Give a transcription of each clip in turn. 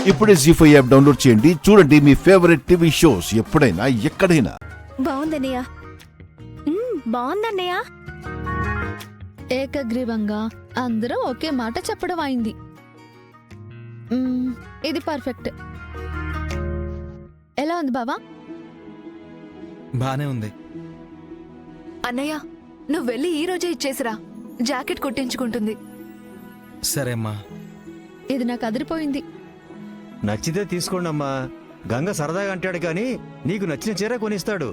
ఇప్పుడే జీ5 app download చేయండి. చూడండి మీ ఫేవరెట్ టీవీ షోస్ ఎప్పుడైనా ఎక్కడైనా. బాగుందన్నయ్య, బాగుందన్నయ్య. ఏకగ్రీవంగా అందరూ ఒకే మాట చెప్పడం అయింది. ఇది పర్ఫెక్ట్. ఎలా ఉంది బావా? బానే ఉంది. అన్నయ్య, నువ్వు వెళ్ళి ఈ రోజే ఇచ్చేసిరా, జాకెట్ కుట్టించుకుంటుంది. సరే అమ్మా. ఇది నాకు అదిరిపోయింది. నచ్చితే తీసుకోండి అమ్మా. గంగ సరదాగా అంటాడు కానీ నీకు నచ్చిన చీర కొనిస్తాడు.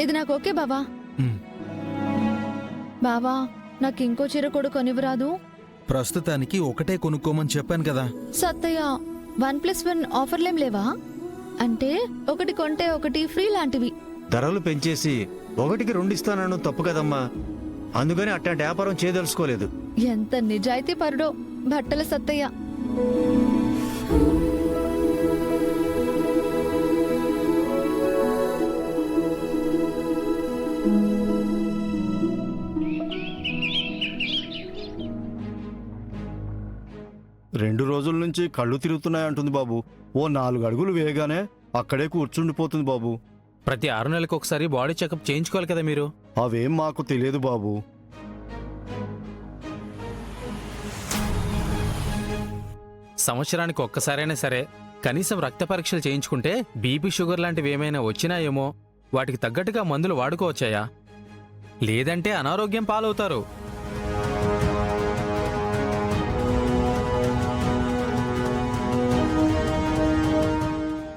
ఇది నాకు ఓకే బావా. ఉమ్. బావా, నాకు ఇంకో చీర కూడా కొనివ్వరాదు? ప్రస్తుతానికి ఒకటే కొనుక్కోమని చెప్పాను కదా. సత్తయ్య, 1+1 ఆఫర్లేం లేవా? అంటే ఒకటి కొంటే ఒకటి ఫ్రీ లాంటివి. ధరలు పెంచేసి 1కి 2 ఇస్తానను తప్పు కదమ్మా. అందుకని అట్లాంటి వ్యాపారం చేయదలుచుకోలేదు. ఎంత నిజాయితీ పరుడో బట్టల సత్తయ్య. రెండు రోజుల నుంచి కళ్ళు తిరుగుతున్నాయంటుంది బాబు. ఓ 4 అడుగులు వేయగానే అక్కడే కూర్చుండిపోతుంది బాబు. ప్రతి 6 నెలలకు ఒకసారి బాడీ చెకప్ చేయించుకోవాలి కదా మీరు. అవేం మాకు తెలియదు బాబు. సంవత్సరానికి ఒక్కసారైనా సరే కనీసం రక్త పరీక్షలు చేయించుకుంటే బీపీ షుగర్ లాంటివి ఏమైనా వచ్చినాయేమో, వాటికి తగ్గట్టుగా మందులు వాడుకోవచ్చాయా? లేదంటే అనారోగ్యం పాలవుతారు.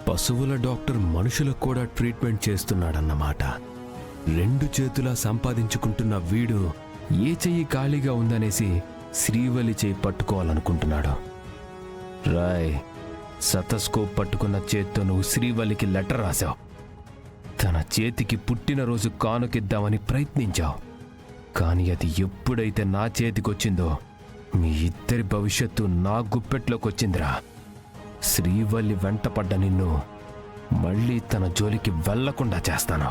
పశువుల డాక్టర్ మనుషులకు కూడా ట్రీట్మెంట్ చేస్తున్నాడన్నమాట. 2 చేతులా సంపాదించుకుంటున్న వీడు ఏ చెయ్యి ఖాళీగా ఉందనేసి శ్రీవల్లి చేయి పట్టుకోవాలనుకుంటున్నాడు. రాయ్, సతస్కోప్ పట్టుకున్న చేత్తో నువ్వు శ్రీవల్లికి లెటర్ రాశావు. తన చేతికి పుట్టినరోజు కానుకిద్దామని ప్రయత్నించావు. కానీ అది ఎప్పుడైతే నా చేతికొచ్చిందో మీ ఇద్దరి భవిష్యత్తు నా గుప్పెట్లోకొచ్చిందిరా. శ్రీవల్లి వెంటపడ్డ నిన్ను మళ్ళీ తన జోలికి వెళ్లకుండా చేస్తాను.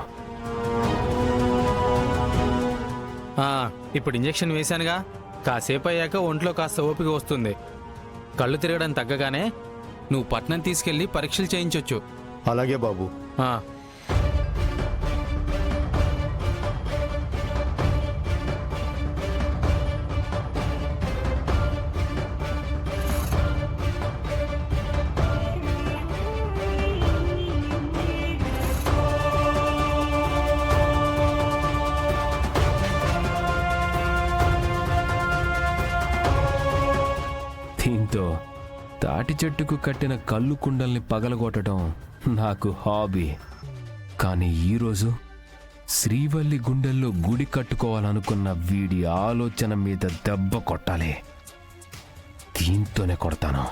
ఇప్పుడు ఇంజెక్షన్ వేశానుగా, కాసేపు అయ్యాక ఒంట్లో కాస్త ఓపిక వస్తుంది. కళ్ళు తిరగడం తగ్గగానే నువ్వు పట్నం తీసుకెళ్లి పరీక్షలు చేయించొచ్చు. అలాగే బాబు. దీంతో తాటి చెట్టుకు కట్టిన కళ్ళు కుండల్ని పగలగొట్టడం నాకు హాబీ. కానీ ఈరోజు శ్రీవల్లి గుండెల్లో గుడి కట్టుకోవాలనుకున్న వీడి ఆలోచన మీద దెబ్బ కొట్టాలి. దీంతోనే కొడతాను.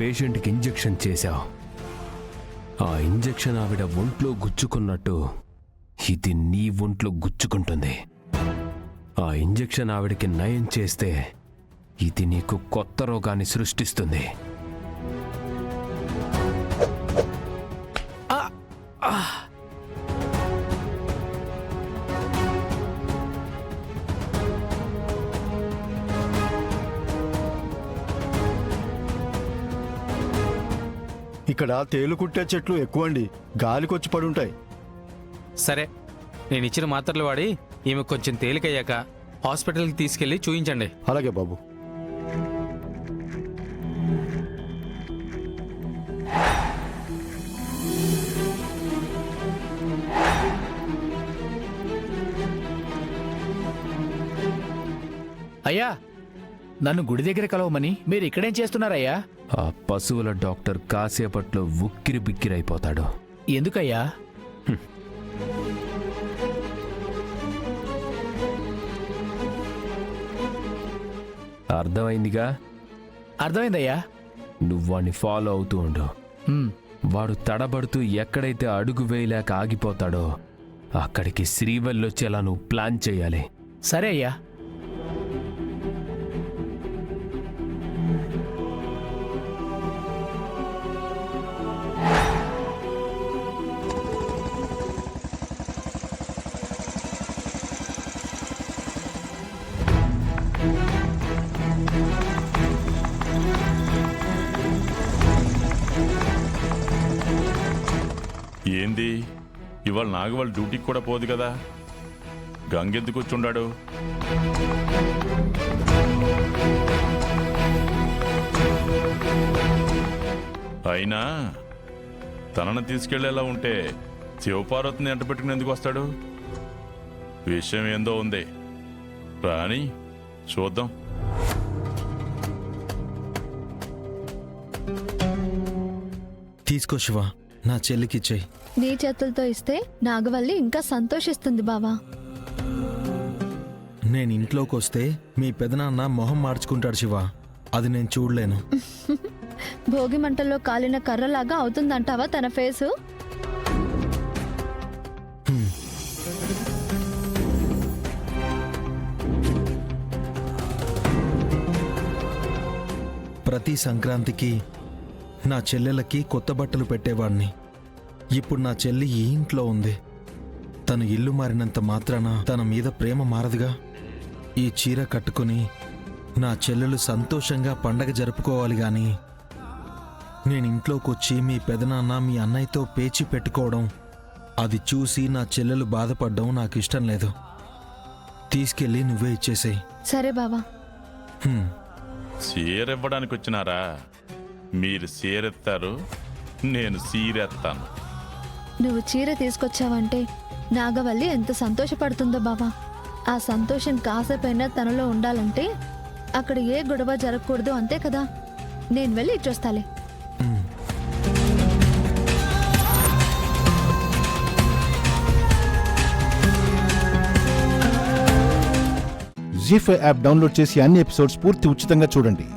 పేషెంట్కి ఇంజెక్షన్ చేశావు. ఆ ఇంజెక్షన్ ఆవిడ ఒంట్లో గుచ్చుకున్నట్టు ఇది నీ ఒంట్లో గుచ్చుకుంటుంది. ఆ ఇంజెక్షన్ ఆవిడకి నయం చేస్తే ఇది నీకు కొత్త రోగాన్ని సృష్టిస్తుంది. ఇక్కడ తేలు కుట్టే చెట్లు ఎక్కువండి, గాలికొచ్చి పడుంటాయి. సరే, నేను ఇచ్చిన మాత్రలు వాడి ఈమె కొంచెం తేలికయ్యాక హాస్పిటల్కి తీసుకెళ్ళి చూయించండి. అలాగే బాబు. అయ్యా, నన్ను గుడి దగ్గర కలవమని మీరు ఇక్కడేం చేస్తున్నారయ్యా? ఆ పశువుల డాక్టర్ కాసేపట్లో ఉక్కిరి బిక్కిరైపోతాడు. ఎందుకయ్యా? అర్థమైందిగా? అర్థమైందయ్యా. నువ్వాణ్ణి ఫాలో అవుతూ ఉండు. ఉమ్, వాడు తడబడుతూ ఎక్కడైతే అడుగు వేయలేక ఆగిపోతాడో అక్కడికి శ్రీవల్లొచ్చేలా నువ్వు ప్లాన్ చేయాలి. సరే అయ్యా. ఏంది ఇవాళ నాగవాళ్ళ డ్యూటీకి కూడా పోదు కదా, గంగెందుకు వచ్చుండాడు? అయినా తనను తీసుకెళ్లేలా ఉంటే శివపార్వతిని ఎంట పెట్టుకుని ఎందుకు వస్తాడు? విషయం ఏందో ఉంది, రాని చూద్దాం. తీసుకో శివ, నా చెల్లికిచ్చేయి. నీ చేతులతో ఇస్తే నాగవల్లి ఇంకా సంతోషిస్తుంది బావా. నేను ఇంట్లోకి వస్తే మీ పెదనాన్న మొహం మార్చుకుంటాడు శివ, అది నేను చూడలేను. భోగి మంటల్లో కాలిన కర్రలాగా అవుతుందంటావా తన ఫేసు? ప్రతి సంక్రాంతికి నా చెల్లెలకి కొత్త బట్టలు పెట్టేవాడిని. ఇప్పుడు నా చెల్లి ఈ ఇంట్లో ఉంది. తను ఇల్లు మారినంత మాత్రాన తన మీద ప్రేమ మారదుగా. ఈ చీర కట్టుకుని నా చెల్లెలు సంతోషంగా పండగ జరుపుకోవాలి గాని నేను ఇంట్లోకి వచ్చి మీ పెదనాన్న మీ అన్నయ్యతో పేచి పెట్టుకోవడం, అది చూసి నా చెల్లెలు బాధపడడం నాకు ఇష్టం లేదు. తీసుకెళ్ళి నువ్వే ఇచ్చేసేయి. సరే బావా. చీర ఇవ్వడానికి వచ్చినారా? మీరు చీరెత్తారు, నేను సీరెత్తాను. నువ్వు చీర తీసుకొచ్చావంటే నాగవల్లి ఎంత సంతోషపడుతుందో బావా. ఆ సంతోషం కాసేపైనా తనలో ఉండాలంటే అక్కడ ఏ గొడవ జరగకూడదు, అంతే కదా. నేను వెళ్ళి ఇచ్చొస్తాలే. జీ5 యాప్ డౌన్లోడ్ చేసి అన్ని ఎపిసోడ్స్ పూర్తి ఉచితంగా చూడండి.